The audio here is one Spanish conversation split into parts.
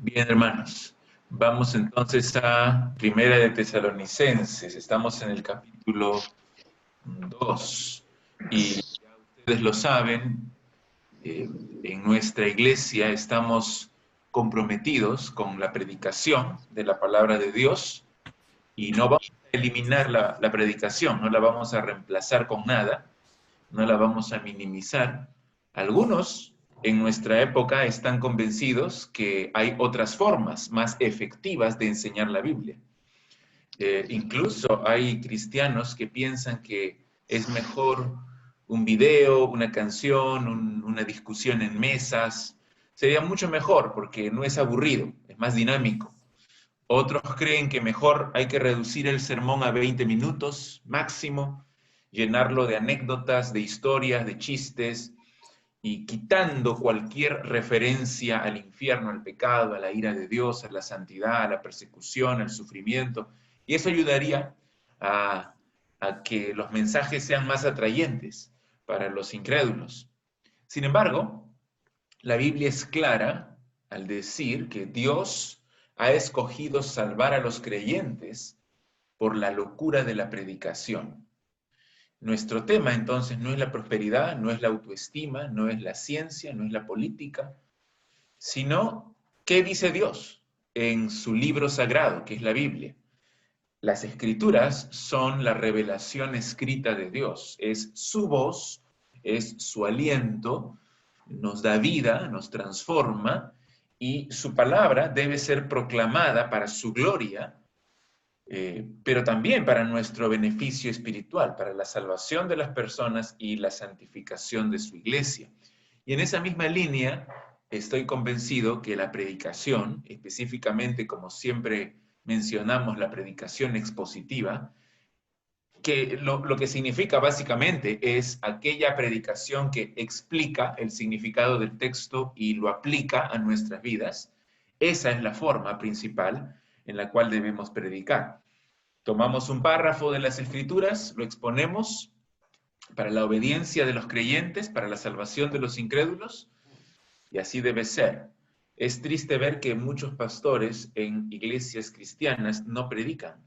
Bien, hermanos, vamos entonces a Primera de Tesalonicenses. Estamos en el capítulo 2 y ya ustedes lo saben, en nuestra iglesia estamos comprometidos con la predicación de la palabra de Dios y no vamos a eliminar la predicación, no la vamos a reemplazar con nada, no la vamos a minimizar. Algunos en nuestra época están convencidos que hay otras formas más efectivas de enseñar la Biblia. Incluso hay cristianos que piensan que es mejor un video, una canción, una discusión en mesas. Sería mucho mejor porque no es aburrido, es más dinámico. Otros creen que mejor hay que reducir el sermón a 20 minutos máximo, llenarlo de anécdotas, de historias, de chistes, y quitando cualquier referencia al infierno, al pecado, a la ira de Dios, a la santidad, a la persecución, al sufrimiento. Y eso ayudaría a, a que los mensajes sean más atrayentes para los incrédulos. Sin embargo, la Biblia es clara al decir que Dios ha escogido salvar a los creyentes por la locura de la predicación. Nuestro tema entonces no es la prosperidad, no es la autoestima, no es la ciencia, no es la política, sino qué dice Dios en su libro sagrado, que es la Biblia. Las escrituras son la revelación escrita de Dios, es su voz, es su aliento, nos da vida, nos transforma, y su palabra debe ser proclamada para su gloria, pero también para nuestro beneficio espiritual, para la salvación de las personas y la santificación de su iglesia. Y en esa misma línea estoy convencido que la predicación, específicamente como siempre mencionamos la predicación expositiva, que lo que significa básicamente es aquella predicación que explica el significado del texto y lo aplica a nuestras vidas. Esa es la forma principal en la cual debemos predicar. Tomamos un párrafo de las Escrituras, lo exponemos para la obediencia de los creyentes, para la salvación de los incrédulos, y así debe ser. Es triste ver que muchos pastores en iglesias cristianas no predican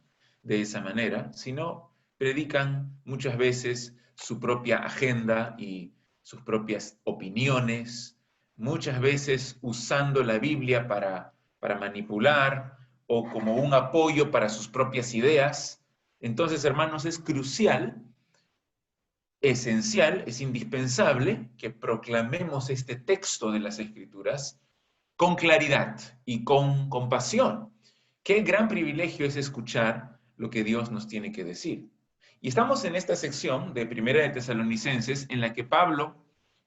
de esa manera, sino predican muchas veces su propia agenda y sus propias opiniones, muchas veces usando la Biblia para manipular o como un apoyo para sus propias ideas. Entonces, hermanos, es crucial, esencial, es indispensable que proclamemos este texto de las Escrituras con claridad y con compasión. Qué gran privilegio es escuchar lo que Dios nos tiene que decir. Y estamos en esta sección de Primera de Tesalonicenses en la que Pablo,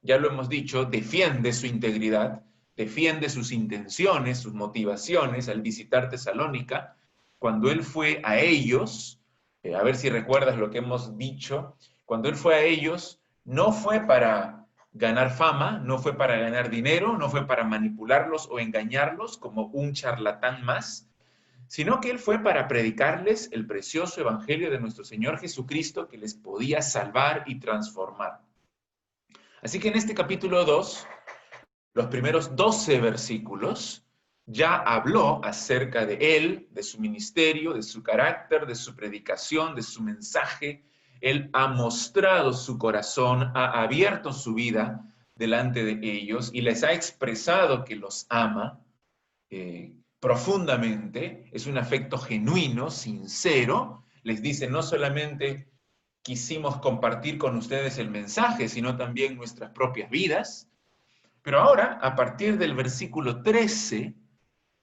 ya lo hemos dicho, defiende su integridad, defiende sus intenciones, sus motivaciones al visitar Tesalónica. Cuando él fue a ellos, a ver si recuerdas lo que hemos dicho, cuando él fue a ellos, no fue para ganar fama, no fue para ganar dinero, no fue para manipularlos o engañarlos como un charlatán más, sino que él fue para predicarles el precioso evangelio de nuestro Señor Jesucristo que les podía salvar y transformar. Así que en este capítulo 2, los primeros 12 versículos, ya habló acerca de él, de su ministerio, de su carácter, de su predicación, de su mensaje. Él ha mostrado su corazón, ha abierto su vida delante de ellos y les ha expresado que los ama profundamente. Es un afecto genuino, sincero. Les dice, no solamente quisimos compartir con ustedes el mensaje, sino también nuestras propias vidas. Pero ahora, a partir del versículo 13,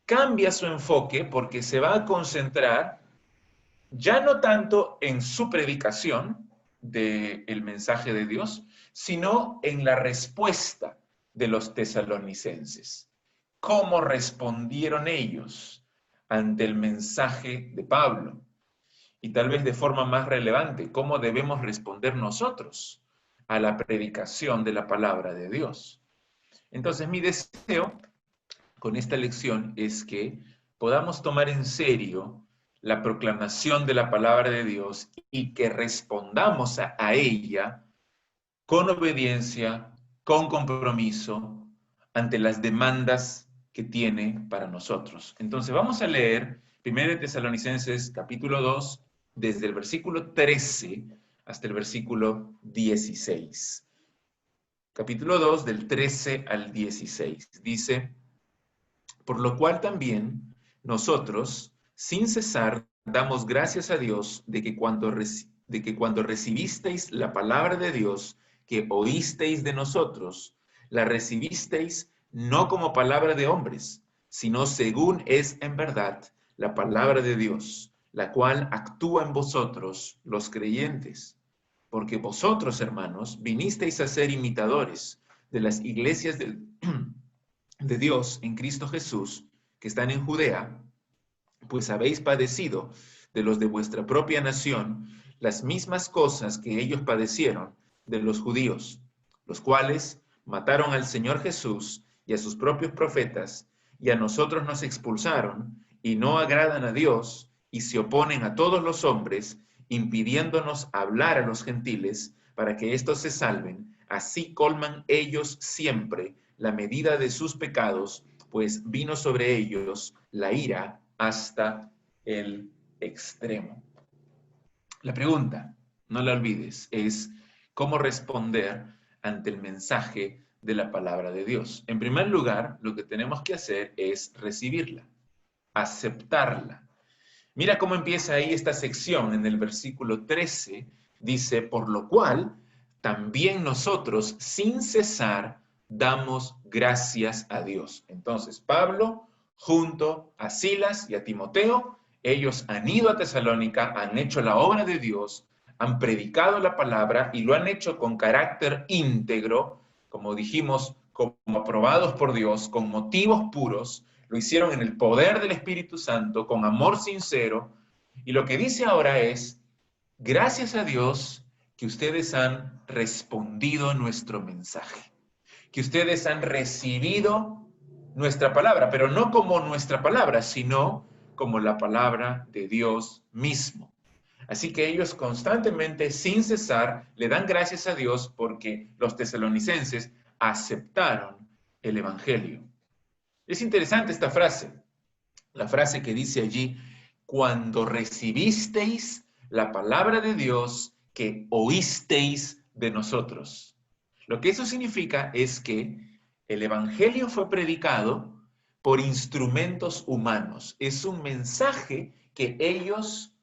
cambia su enfoque porque se va a concentrar ya no tanto en su predicación del mensaje de Dios, sino en la respuesta de los tesalonicenses. ¿Cómo respondieron ellos ante el mensaje de Pablo? Y tal vez de forma más relevante, ¿cómo debemos responder nosotros a la predicación de la palabra de Dios? Entonces, mi deseo con esta lección es que podamos tomar en serio la proclamación de la palabra de Dios y que respondamos a ella con obediencia, con compromiso, ante las demandas que tiene para nosotros. Entonces vamos a leer 1 Tesalonicenses capítulo 2, desde el versículo 13 hasta el versículo 16. Capítulo 2, del 13 al 16. Dice: por lo cual también nosotros, sin cesar, damos gracias a Dios de que cuando recibisteis la palabra de Dios que oísteis de nosotros, la recibisteis no como palabra de hombres, sino según es en verdad la palabra de Dios, la cual actúa en vosotros, los creyentes. Porque vosotros, hermanos, vinisteis a ser imitadores de las iglesias de Dios en Cristo Jesús, que están en Judea, pues habéis padecido de los de vuestra propia nación las mismas cosas que ellos padecieron de los judíos, los cuales mataron al Señor Jesús y a sus propios profetas, y a nosotros nos expulsaron, y no agradan a Dios, y se oponen a todos los hombres, impidiéndonos hablar a los gentiles, para que éstos se salven. Así colman ellos siempre la medida de sus pecados, pues vino sobre ellos la ira hasta el extremo. La pregunta, no la olvides, es cómo responder ante el mensaje de la palabra de Dios. En primer lugar, lo que tenemos que hacer es recibirla, aceptarla. Mira cómo empieza ahí esta sección en el versículo 13. Dice: por lo cual, también nosotros, sin cesar, damos gracias a Dios. Entonces, Pablo, junto a Silas y a Timoteo, ellos han ido a Tesalónica, han hecho la obra de Dios, han predicado la palabra y lo han hecho con carácter íntegro, como dijimos, como aprobados por Dios, con motivos puros. Lo hicieron en el poder del Espíritu Santo, con amor sincero. Y lo que dice ahora es: gracias a Dios que ustedes han respondido a nuestro mensaje, que ustedes han recibido nuestra palabra, pero no como nuestra palabra, sino como la palabra de Dios mismo. Así que ellos constantemente, sin cesar, le dan gracias a Dios porque los tesalonicenses aceptaron el Evangelio. Es interesante esta frase, la frase que dice allí: cuando recibisteis la palabra de Dios que oísteis de nosotros. Lo que eso significa es que el Evangelio fue predicado por instrumentos humanos. Es un mensaje que ellos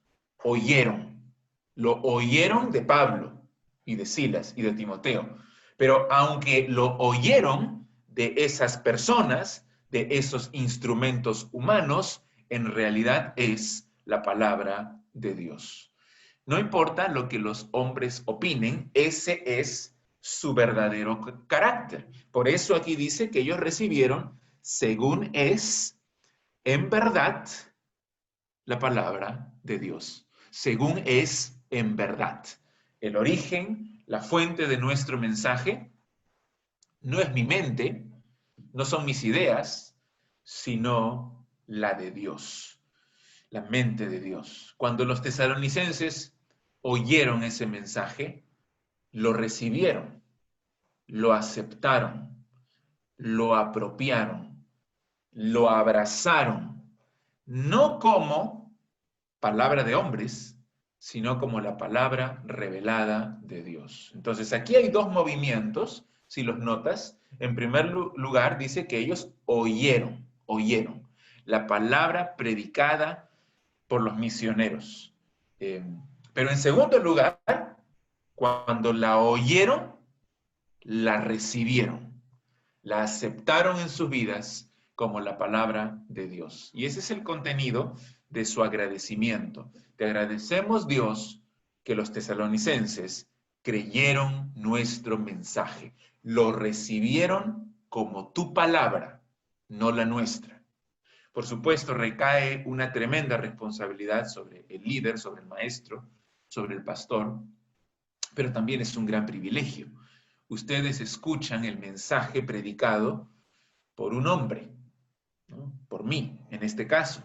oyeron. Lo oyeron de Pablo y de Silas y de Timoteo. Pero aunque lo oyeron de esas personas, de esos instrumentos humanos, en realidad es la palabra de Dios. No importa lo que los hombres opinen, ese es su verdadero carácter. Por eso aquí dice que ellos recibieron, según es, en verdad, la palabra de Dios. Según es, en verdad. El origen, la fuente de nuestro mensaje, no es mi mente, no son mis ideas, sino la de Dios, la mente de Dios. Cuando los tesalonicenses oyeron ese mensaje, lo recibieron, lo aceptaron, lo apropiaron, lo abrazaron, no como palabra de hombres, sino como la palabra revelada de Dios. Entonces, aquí hay dos movimientos, si los notas. En primer lugar, dice que ellos oyeron la palabra predicada por los misioneros. Pero en segundo lugar, cuando la oyeron, la recibieron, la aceptaron en sus vidas como la palabra de Dios. Y ese es el contenido de su agradecimiento. Te agradecemos, Dios, que los tesalonicenses creyeron nuestro mensaje, lo recibieron como tu palabra, no la nuestra. Por supuesto, recae una tremenda responsabilidad sobre el líder, sobre el maestro, sobre el pastor, pero también es un gran privilegio. Ustedes escuchan el mensaje predicado por un hombre, ¿no? Por mí, en este caso,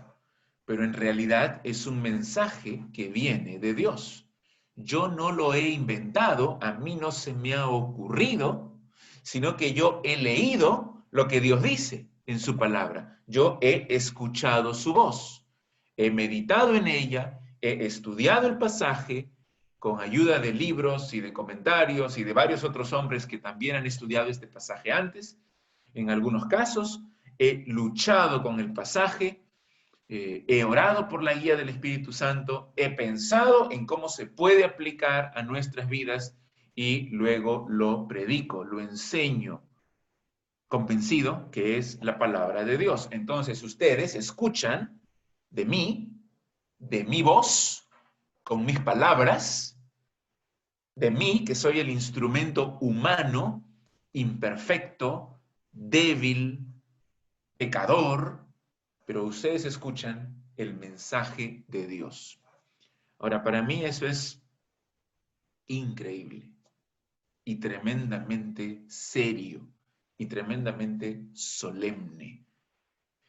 pero en realidad es un mensaje que viene de Dios. Yo no lo he inventado, a mí no se me ha ocurrido, sino que yo he leído lo que Dios dice. en su palabra. Yo he escuchado su voz, he meditado en ella, he estudiado el pasaje con ayuda de libros y de comentarios y de varios otros hombres que también han estudiado este pasaje antes. En algunos casos, he luchado con el pasaje, he orado por la guía del Espíritu Santo, he pensado en cómo se puede aplicar a nuestras vidas y luego lo predico, lo enseño, convencido que es la palabra de Dios. Entonces ustedes escuchan de mi voz, con mis palabras, de mí, que soy el instrumento humano, imperfecto, débil, pecador, pero ustedes escuchan el mensaje de Dios. Ahora, para mí eso es increíble y tremendamente serio y tremendamente solemne.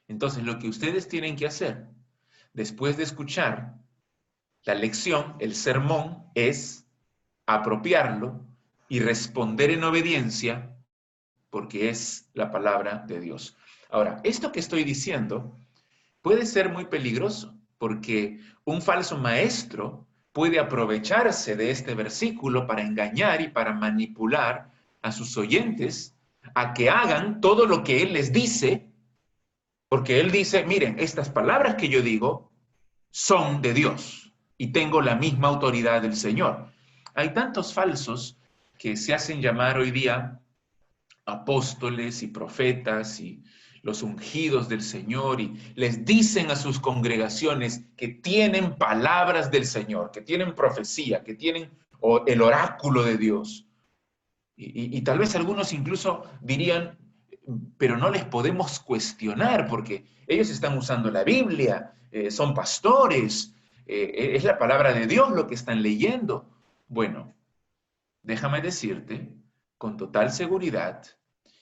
Entonces, lo que ustedes tienen que hacer después de escuchar la lección, el sermón, es apropiarlo y responder en obediencia, porque es la palabra de Dios. Ahora, esto que estoy diciendo puede ser muy peligroso, porque un falso maestro puede aprovecharse de este versículo para engañar y para manipular a sus oyentes a que hagan todo lo que él les dice, porque él dice, miren, estas palabras que yo digo son de Dios y tengo la misma autoridad del Señor. Hay tantos falsos que se hacen llamar hoy día apóstoles y profetas y los ungidos del Señor, y les dicen a sus congregaciones que tienen palabras del Señor, que tienen profecía, que tienen el oráculo de Dios. Y tal vez algunos incluso dirían, pero no les podemos cuestionar porque ellos están usando la Biblia, son pastores, es la palabra de Dios lo que están leyendo. Bueno, déjame decirte con total seguridad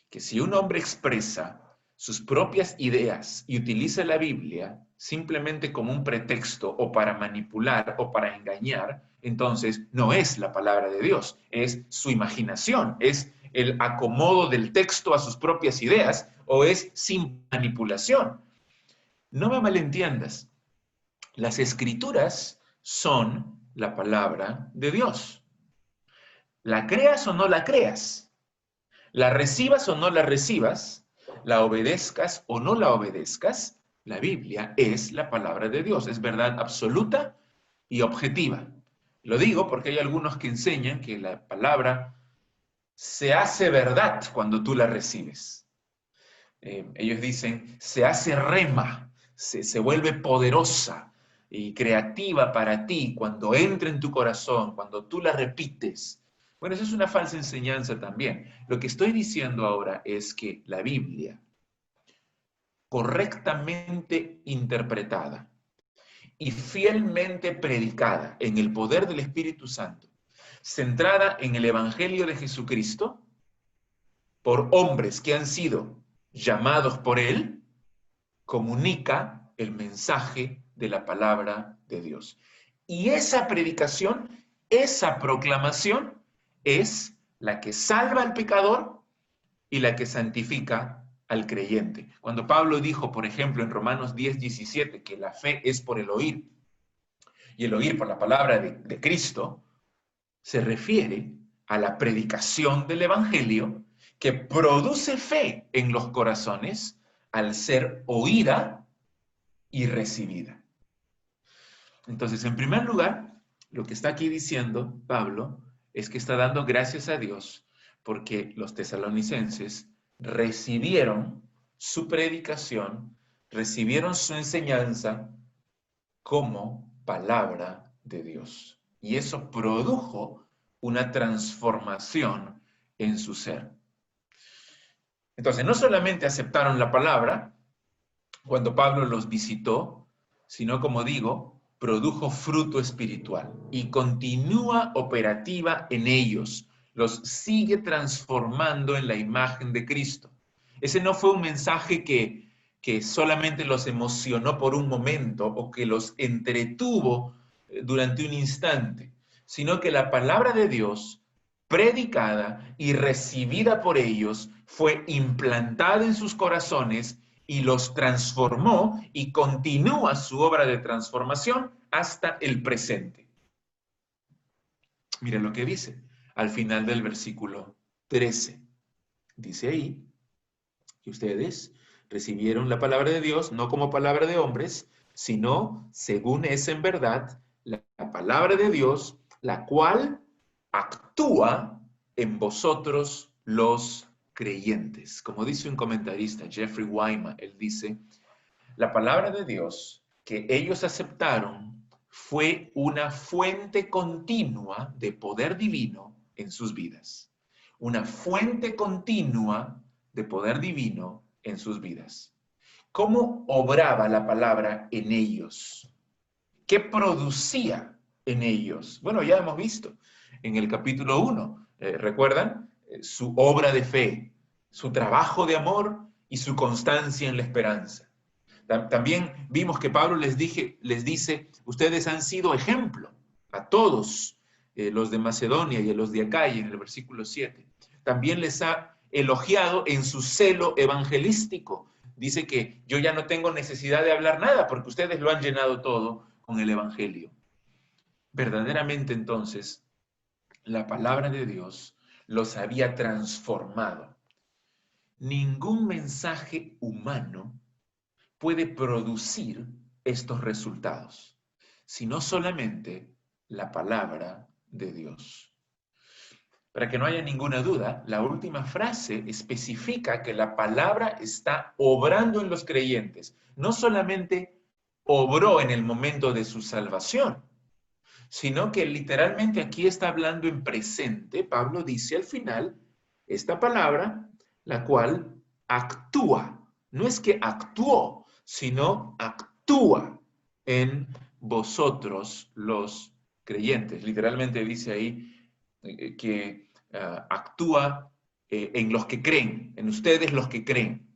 que si un hombre expresa sus propias ideas y utiliza la Biblia simplemente como un pretexto o para manipular o para engañar, entonces no es la palabra de Dios, es su imaginación, es el acomodo del texto a sus propias ideas o es sin manipulación. No me malentiendas, las escrituras son la palabra de Dios. La creas o no la creas, la recibas o no la recibas, la obedezcas o no la obedezcas, la Biblia es la palabra de Dios, es verdad absoluta y objetiva. Lo digo porque hay algunos que enseñan que la palabra se hace verdad cuando tú la recibes. Ellos dicen, se hace rema, se vuelve poderosa y creativa para ti cuando entra en tu corazón, cuando tú la repites. Bueno, eso es una falsa enseñanza también. Lo que estoy diciendo ahora es que la Biblia, correctamente interpretada y fielmente predicada en el poder del Espíritu Santo, centrada en el Evangelio de Jesucristo, por hombres que han sido llamados por Él, comunica el mensaje de la palabra de Dios. Y esa predicación, esa proclamación, es la que salva al pecador y la que santifica al creyente. Cuando Pablo dijo, por ejemplo, en Romanos 10:17, que la fe es por el oír, y el oír por la palabra de Cristo, se refiere a la predicación del Evangelio que produce fe en los corazones al ser oída y recibida. Entonces, en primer lugar, lo que está aquí diciendo Pablo es que está dando gracias a Dios porque los tesalonicenses recibieron su predicación, recibieron su enseñanza como palabra de Dios. Y eso produjo una transformación en su ser. Entonces, no solamente aceptaron la palabra cuando Pablo los visitó, sino, como digo, produjo fruto espiritual y continúa operativa en ellos, los sigue transformando en la imagen de Cristo. Ese no fue un mensaje que solamente los emocionó por un momento o que los entretuvo durante un instante, sino que la palabra de Dios, predicada y recibida por ellos, fue implantada en sus corazones y los transformó y continúa su obra de transformación hasta el presente. Miren lo que dice al final del versículo 13. Dice ahí que ustedes recibieron la palabra de Dios no como palabra de hombres, sino según es en verdad la palabra de Dios, la cual actúa en vosotros los creyentes. Como dice un comentarista, Jeffrey Wyman, él dice, la palabra de Dios que ellos aceptaron fue una fuente continua de poder divino en sus vidas. Una fuente continua de poder divino en sus vidas. ¿Cómo obraba la palabra en ellos? ¿Qué producía en ellos? Bueno, ya hemos visto en el capítulo 1, ¿recuerdan? Su obra de fe, su trabajo de amor y su constancia en la esperanza. También vimos que Pablo les dice, ustedes han sido ejemplo a todos los de Macedonia y a los de Acaya, en el versículo 7. También les ha elogiado en su celo evangelístico. Dice que yo ya no tengo necesidad de hablar nada porque ustedes lo han llenado todo con el evangelio. Verdaderamente entonces, la palabra de Dios los había transformado. Ningún mensaje humano puede producir estos resultados, sino solamente la palabra de Dios. Para que no haya ninguna duda, la última frase especifica que la palabra está obrando en los creyentes. No solamente obró en el momento de su salvación, sino que literalmente aquí está hablando en presente. Pablo dice al final, esta palabra, la cual actúa. No es que actuó, sino actúa en vosotros los creyentes. Literalmente dice ahí que actúa en los que creen, en ustedes los que creen,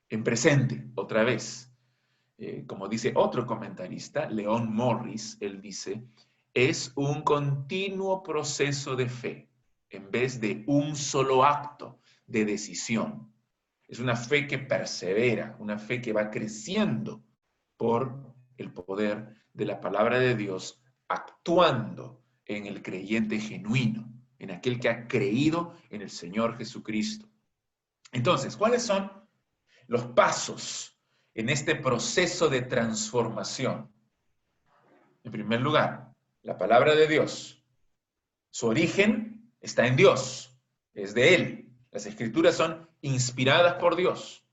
en presente, otra vez. Como dice otro comentarista, Leon Morris, él dice, es un continuo proceso de fe, en vez de un solo acto de decisión. Es una fe que persevera, una fe que va creciendo por el poder de la palabra de Dios, actuando en el creyente genuino, en aquel que ha creído en el Señor Jesucristo. Entonces, ¿cuáles son los pasos en este proceso de transformación? En primer lugar, la palabra de Dios. Su origen está en Dios, es de Él. Las Escrituras son inspiradas por Dios.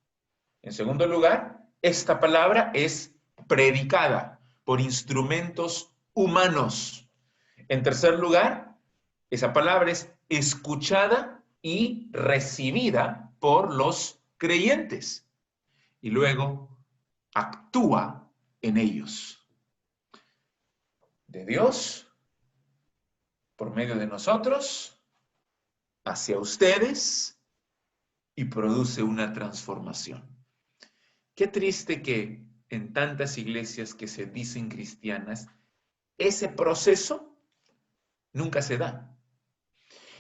En segundo lugar, esta palabra es predicada por instrumentos humanos. En tercer lugar, esa palabra es escuchada y recibida por los creyentes. Y luego actúa en ellos. De Dios, por medio de nosotros, hacia ustedes, y produce una transformación. Qué triste que en tantas iglesias que se dicen cristianas, ese proceso nunca se da.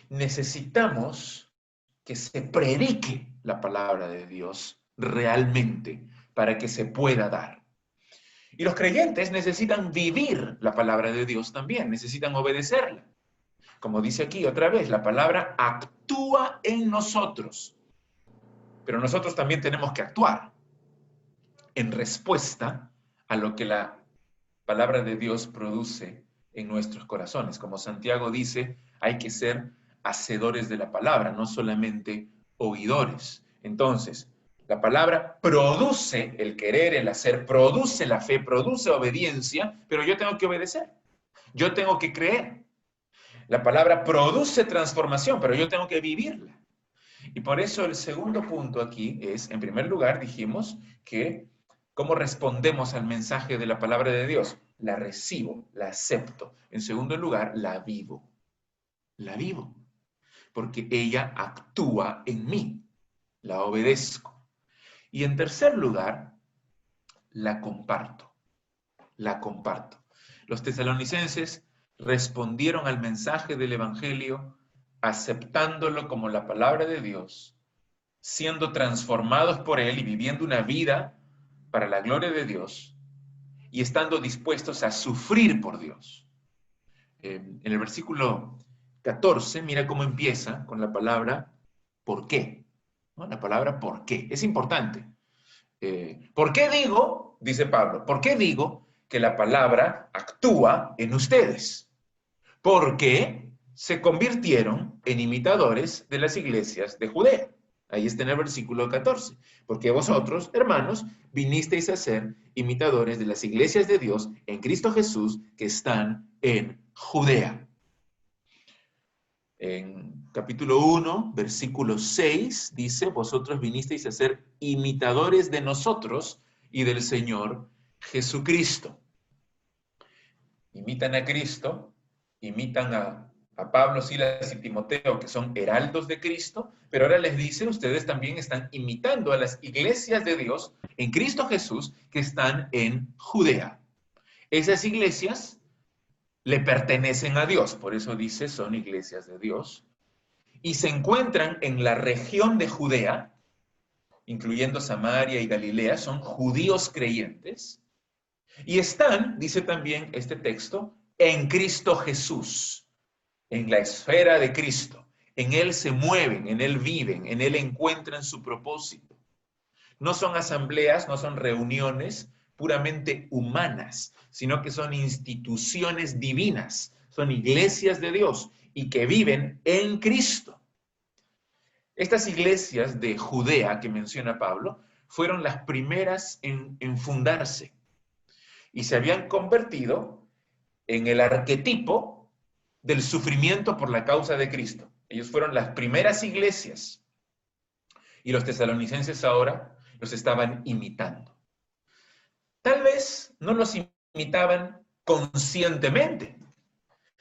Necesitamos que se predique la palabra de Dios realmente para que se pueda dar. Y los creyentes necesitan vivir la palabra de Dios también, necesitan obedecerla. Como dice aquí otra vez, la palabra actúa en nosotros, pero nosotros también tenemos que actuar en respuesta a lo que la palabra de Dios produce en nuestros corazones. Como Santiago dice, hay que ser hacedores de la palabra, no solamente oidores. Entonces, la palabra produce el querer, el hacer, produce la fe, produce obediencia, pero yo tengo que obedecer. Yo tengo que creer. La palabra produce transformación, pero yo tengo que vivirla. Y por eso el segundo punto aquí es, en primer lugar, dijimos que ¿cómo respondemos al mensaje de la palabra de Dios? La recibo, la acepto. En segundo lugar, la vivo. La vivo. Porque ella actúa en mí. La obedezco. Y en tercer lugar, la comparto. La comparto. Los tesalonicenses respondieron al mensaje del Evangelio aceptándolo como la palabra de Dios, siendo transformados por Él y viviendo una vida para la gloria de Dios y estando dispuestos a sufrir por Dios. En el versículo 14, mira cómo empieza con la palabra ¿por qué? ¿No? La palabra ¿por qué? Es importante. ¿Por qué digo, dice Pablo, por qué digo que la palabra actúa en ustedes? Porque se convirtieron en imitadores de las iglesias de Judea. Ahí está en el versículo 14. Porque vosotros, hermanos, vinisteis a ser imitadores de las iglesias de Dios en Cristo Jesús que están en Judea. En capítulo 1, versículo 6, dice, vosotros vinisteis a ser imitadores de nosotros y del Señor Jesucristo. Imitan a Cristo, imitan a Pablo, Silas y Timoteo, que son heraldos de Cristo, pero ahora les dice, ustedes también están imitando a las iglesias de Dios en Cristo Jesús que están en Judea. Esas iglesias le pertenecen a Dios, por eso dice, son iglesias de Dios, y se encuentran en la región de Judea, incluyendo Samaria y Galilea, son judíos creyentes, y están, dice también este texto, en Cristo Jesús, en la esfera de Cristo. En Él se mueven, en Él viven, en Él encuentran su propósito. No son asambleas, no son reuniones puramente humanas, sino que son instituciones divinas, son iglesias de Dios y que viven en Cristo. Estas iglesias de Judea que menciona Pablo fueron las primeras en fundarse y se habían convertido en el arquetipo del sufrimiento por la causa de Cristo. Ellos fueron las primeras iglesias y los tesalonicenses ahora los estaban imitando. Tal vez no los imitaban conscientemente,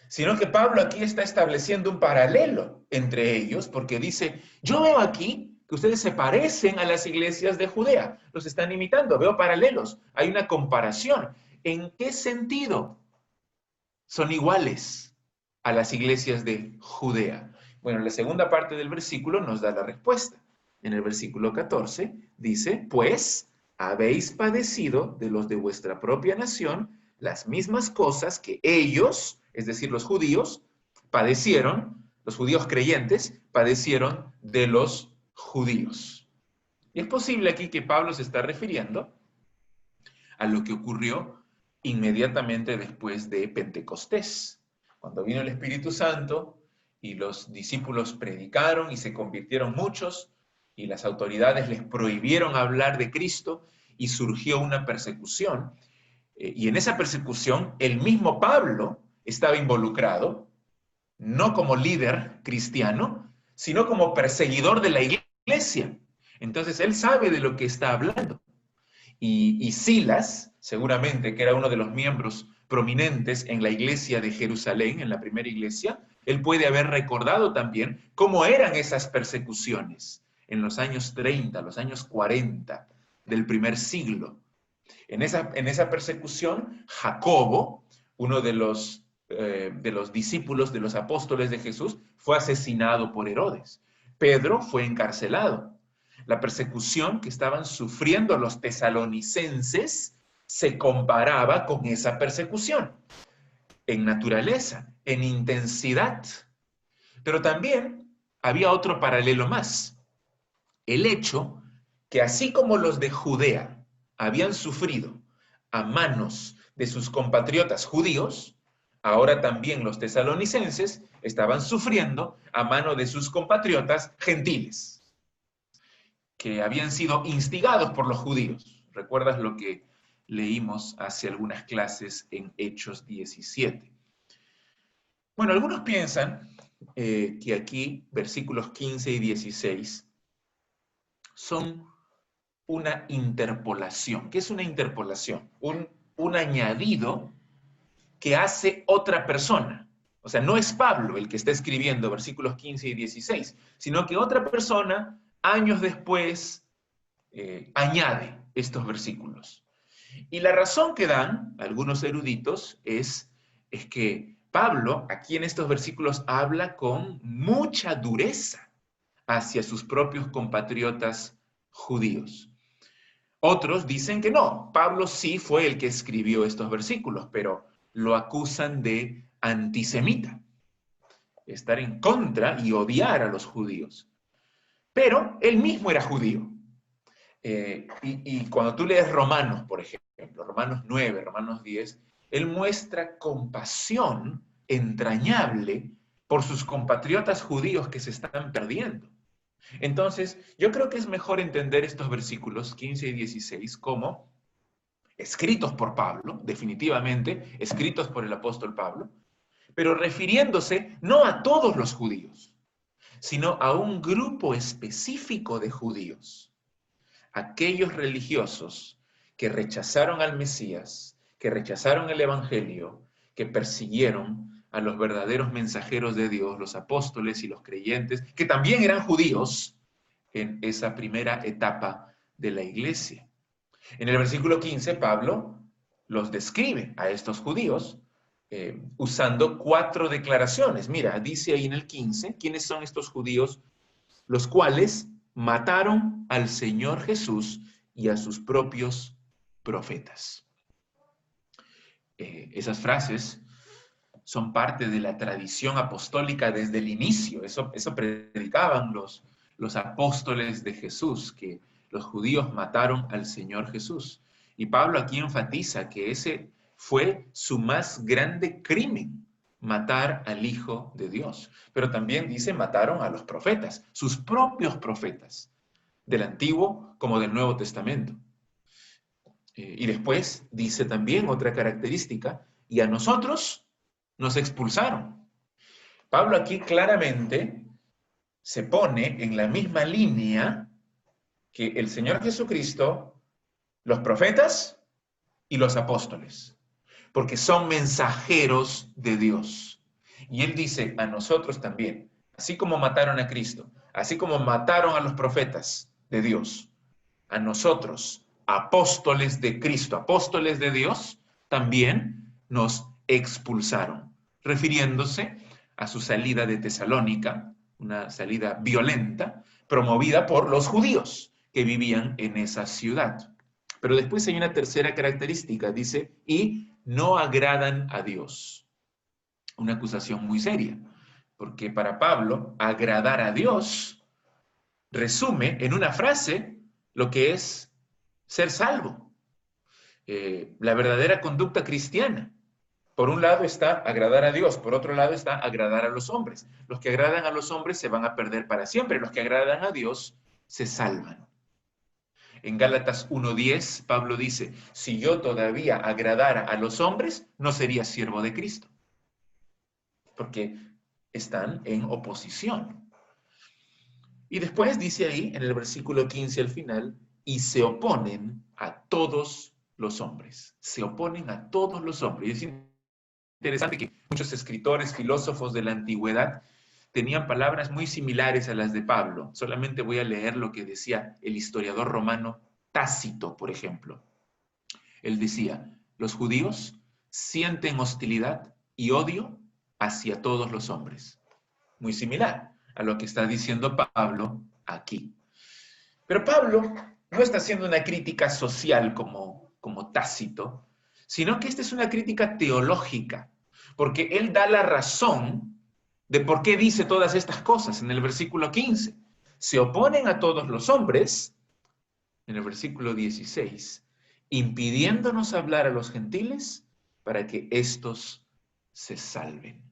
sino que Pablo aquí está estableciendo un paralelo entre ellos, porque dice, yo veo aquí que ustedes se parecen a las iglesias de Judea, los están imitando, veo paralelos, hay una comparación. ¿En qué sentido son iguales a las iglesias de Judea? Bueno, la segunda parte del versículo nos da la respuesta. En el versículo 14 dice, pues habéis padecido de los de vuestra propia nación las mismas cosas que ellos, es decir, los judíos, padecieron, los judíos creyentes, padecieron de los judíos. Y es posible aquí que Pablo se está refiriendo a lo que ocurrió inmediatamente después de Pentecostés, cuando vino el Espíritu Santo y los discípulos predicaron y se convirtieron muchos, y las autoridades les prohibieron hablar de Cristo y surgió una persecución. Y en esa persecución el mismo Pablo estaba involucrado, no como líder cristiano, sino como perseguidor de la iglesia. Entonces él sabe de lo que está hablando. Y Silas, seguramente que era uno de los miembros prominentes en la iglesia de Jerusalén, en la primera iglesia, él puede haber recordado también cómo eran esas persecuciones en los años 30, los años 40 del primer siglo. En esa persecución, Jacobo, uno de los discípulos de los apóstoles de Jesús, fue asesinado por Herodes. Pedro fue encarcelado. La persecución que estaban sufriendo los tesalonicenses se comparaba con esa persecución, en naturaleza, en intensidad. Pero también había otro paralelo más. El hecho que así como los de Judea habían sufrido a manos de sus compatriotas judíos, ahora también los tesalonicenses estaban sufriendo a mano de sus compatriotas gentiles, que habían sido instigados por los judíos. ¿Recuerdas lo que leímos hace algunas clases en Hechos 17? Bueno, algunos piensan que aquí, versículos 15 y 16, son una interpolación. ¿Qué es una interpolación? Un añadido que hace otra persona. O sea, no es Pablo el que está escribiendo versículos 15 y 16, sino que otra persona, años después, añade estos versículos. Y la razón que dan algunos eruditos es que Pablo, aquí en estos versículos, habla con mucha dureza hacia sus propios compatriotas judíos. Otros dicen que no, Pablo sí fue el que escribió estos versículos, pero lo acusan de antisemita, estar en contra y odiar a los judíos. Pero él mismo era judío. Y cuando tú lees Romanos, por ejemplo, Romanos 9, Romanos 10, él muestra compasión entrañable por sus compatriotas judíos que se están perdiendo. Entonces, yo creo que es mejor entender estos versículos 15 y 16 como escritos por Pablo, definitivamente, escritos por el apóstol Pablo, pero refiriéndose no a todos los judíos, sino a un grupo específico de judíos, aquellos religiosos que rechazaron al Mesías, que rechazaron el Evangelio, que persiguieron a los verdaderos mensajeros de Dios, los apóstoles y los creyentes, que también eran judíos en esa primera etapa de la iglesia. En el versículo 15, Pablo los describe a estos judíos usando 4 declaraciones. Mira, dice ahí en el 15, ¿quiénes son estos judíos? Los cuales mataron al Señor Jesús y a sus propios profetas. Esas frases son parte de la tradición apostólica desde el inicio. Eso predicaban los apóstoles de Jesús, que los judíos mataron al Señor Jesús. Y Pablo aquí enfatiza que ese fue su más grande crimen, matar al Hijo de Dios. Pero también dice, mataron a los profetas, sus propios profetas, del Antiguo como del Nuevo Testamento. Y después dice también otra característica, y a nosotros nos expulsaron. Pablo aquí claramente se pone en la misma línea que el Señor Jesucristo, los profetas y los apóstoles, porque son mensajeros de Dios. Y él dice a nosotros también, así como mataron a Cristo, así como mataron a los profetas de Dios, a nosotros, apóstoles de Cristo, apóstoles de Dios, también nos expulsaron, refiriéndose a su salida de Tesalónica, una salida violenta, promovida por los judíos que vivían en esa ciudad. Pero después hay una tercera característica, dice, y no agradan a Dios. Una acusación muy seria, porque para Pablo, agradar a Dios resume en una frase lo que es ser salvo. La verdadera conducta cristiana. Por un lado está agradar a Dios, por otro lado está agradar a los hombres. Los que agradan a los hombres se van a perder para siempre, los que agradan a Dios se salvan. En Gálatas 1:10, Pablo dice, si yo todavía agradara a los hombres, no sería siervo de Cristo. Porque están en oposición. Y después dice ahí, en el versículo 15 al final, y se oponen a todos los hombres. Se oponen a todos los hombres. Y es interesante que muchos escritores, filósofos de la antigüedad, tenían palabras muy similares a las de Pablo. Solamente voy a leer lo que decía el historiador romano Tácito, por ejemplo. Él decía, los judíos sienten hostilidad y odio hacia todos los hombres. Muy similar a lo que está diciendo Pablo aquí. Pero Pablo no está haciendo una crítica social como Tácito, sino que esta es una crítica teológica, porque él da la razón de por qué dice todas estas cosas en el versículo 15. Se oponen a todos los hombres, en el versículo 16, impidiéndonos hablar a los gentiles para que éstos se salven.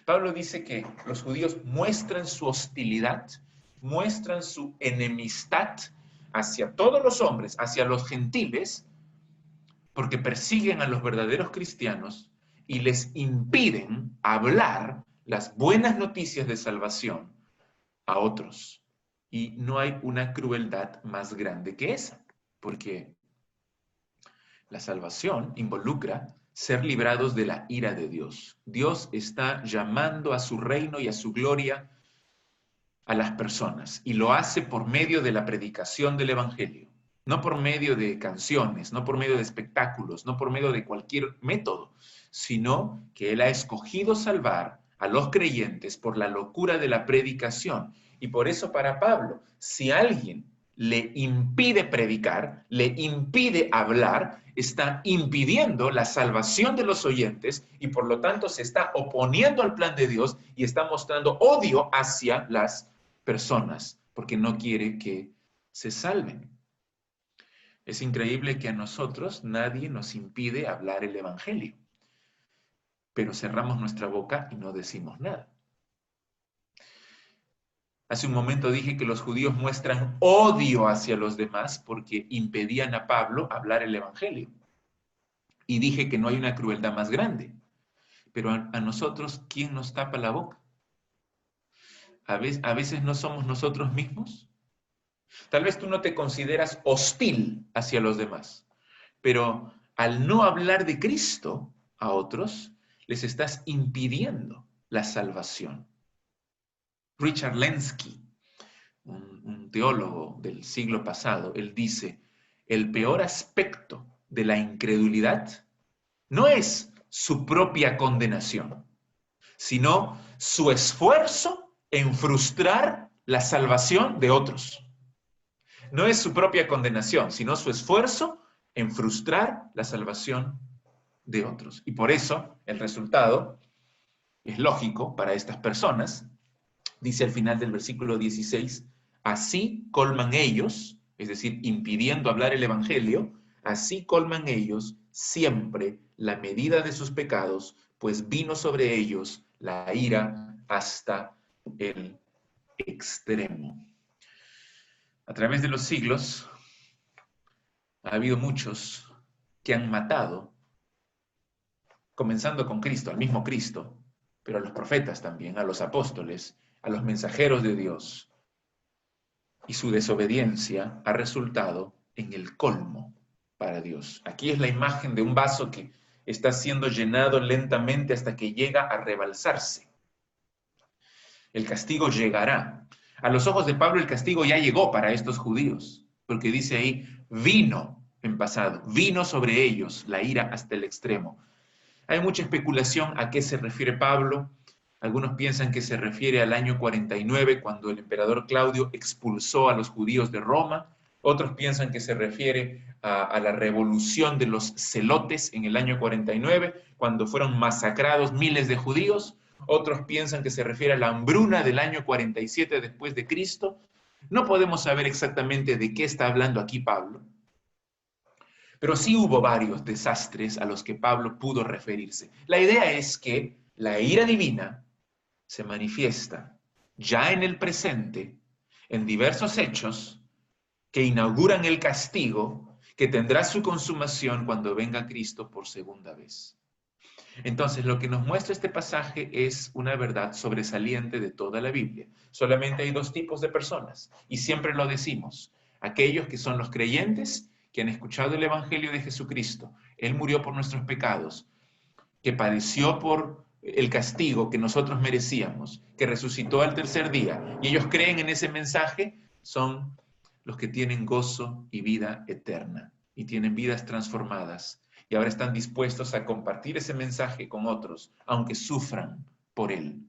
Pablo dice que los judíos muestran su hostilidad, muestran su enemistad hacia todos los hombres, hacia los gentiles, porque persiguen a los verdaderos cristianos y les impiden hablar las buenas noticias de salvación a otros. Y no hay una crueldad más grande que esa, porque la salvación involucra ser librados de la ira de Dios. Dios está llamando a su reino y a su gloria a las personas, y lo hace por medio de la predicación del Evangelio, no por medio de canciones, no por medio de espectáculos, no por medio de cualquier método, sino que Él ha escogido salvar a los creyentes por la locura de la predicación. Y por eso para Pablo, si alguien le impide predicar, le impide hablar, está impidiendo la salvación de los oyentes y por lo tanto se está oponiendo al plan de Dios y está mostrando odio hacia las personas porque no quiere que se salven. Es increíble que a nosotros nadie nos impide hablar el evangelio, pero cerramos nuestra boca y no decimos nada. Hace un momento dije que los judíos muestran odio hacia los demás porque impedían a Pablo hablar el evangelio. Y dije que no hay una crueldad más grande. Pero a nosotros, ¿quién nos tapa la boca? A veces no somos nosotros mismos. Tal vez tú no te consideras hostil hacia los demás, pero al no hablar de Cristo a otros, les estás impidiendo la salvación. Richard Lenski, un teólogo del siglo pasado, él dice, el peor aspecto de la incredulidad no es su propia condenación, sino su esfuerzo en frustrar la salvación de otros. No es su propia condenación, sino su esfuerzo en frustrar la salvación de otros. Y por eso el resultado es lógico para estas personas. Dice al final del versículo 16, así colman ellos, es decir, impidiendo hablar el evangelio, así colman ellos siempre la medida de sus pecados, pues vino sobre ellos la ira hasta el extremo. A través de los siglos ha habido muchos que han matado, comenzando con Cristo, al mismo Cristo, pero a los profetas también, a los apóstoles, a los mensajeros de Dios. Y su desobediencia ha resultado en el colmo para Dios. Aquí es la imagen de un vaso que está siendo llenado lentamente hasta que llega a rebalsarse. El castigo llegará. A los ojos de Pablo el castigo ya llegó para estos judíos, porque dice ahí, vino en pasado, vino sobre ellos la ira hasta el extremo. Hay mucha especulación a qué se refiere Pablo. Algunos piensan que se refiere al año 49, cuando el emperador Claudio expulsó a los judíos de Roma. Otros piensan que se refiere a la revolución de los celotes en el año 49, cuando fueron masacrados miles de judíos. Otros piensan que se refiere a la hambruna del año 47 después de Cristo. No podemos saber exactamente de qué está hablando aquí Pablo. Pero sí hubo varios desastres a los que Pablo pudo referirse. La idea es que la ira divina se manifiesta ya en el presente en diversos hechos que inauguran el castigo que tendrá su consumación cuando venga Cristo por segunda vez. Entonces, lo que nos muestra este pasaje es una verdad sobresaliente de toda la Biblia. Solamente hay dos tipos de personas, y siempre lo decimos. Aquellos que son los creyentes, que han escuchado el Evangelio de Jesucristo. Él murió por nuestros pecados, que padeció por el castigo que nosotros merecíamos, que resucitó al tercer día, y ellos creen en ese mensaje, son los que tienen gozo y vida eterna, y tienen vidas transformadas, y ahora están dispuestos a compartir ese mensaje con otros, aunque sufran por él.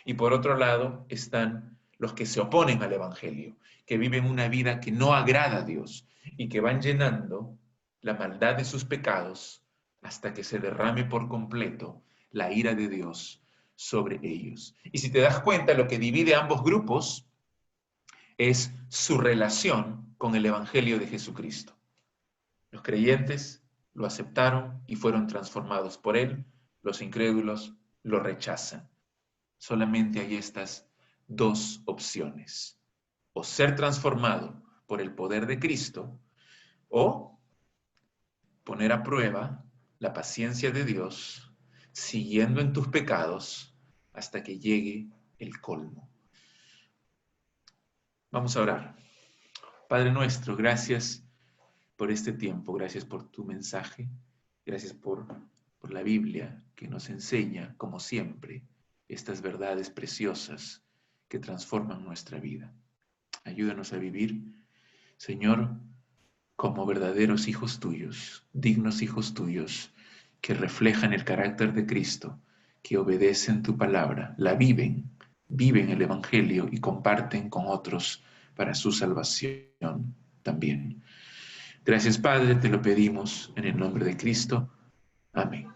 Y por otro lado están los que se oponen al Evangelio, que viven una vida que no agrada a Dios, y que van llenando la maldad de sus pecados hasta que se derrame por completo la ira de Dios sobre ellos. Y si te das cuenta, lo que divide a ambos grupos es su relación con el Evangelio de Jesucristo. Los creyentes lo aceptaron y fueron transformados por él, los incrédulos lo rechazan. Solamente hay estas dos opciones: o ser transformado por el poder de Cristo, o poner a prueba la paciencia de Dios, siguiendo en tus pecados hasta que llegue el colmo. Vamos a orar. Padre nuestro, gracias por este tiempo, gracias por tu mensaje, gracias por la Biblia que nos enseña, como siempre, estas verdades preciosas que transforman nuestra vida. Ayúdanos a vivir, Señor, como verdaderos hijos tuyos, dignos hijos tuyos, que reflejan el carácter de Cristo, que obedecen tu palabra, la viven viven el Evangelio y comparten con otros para su salvación también. Gracias, Padre, te lo pedimos en el nombre de Cristo. Amén.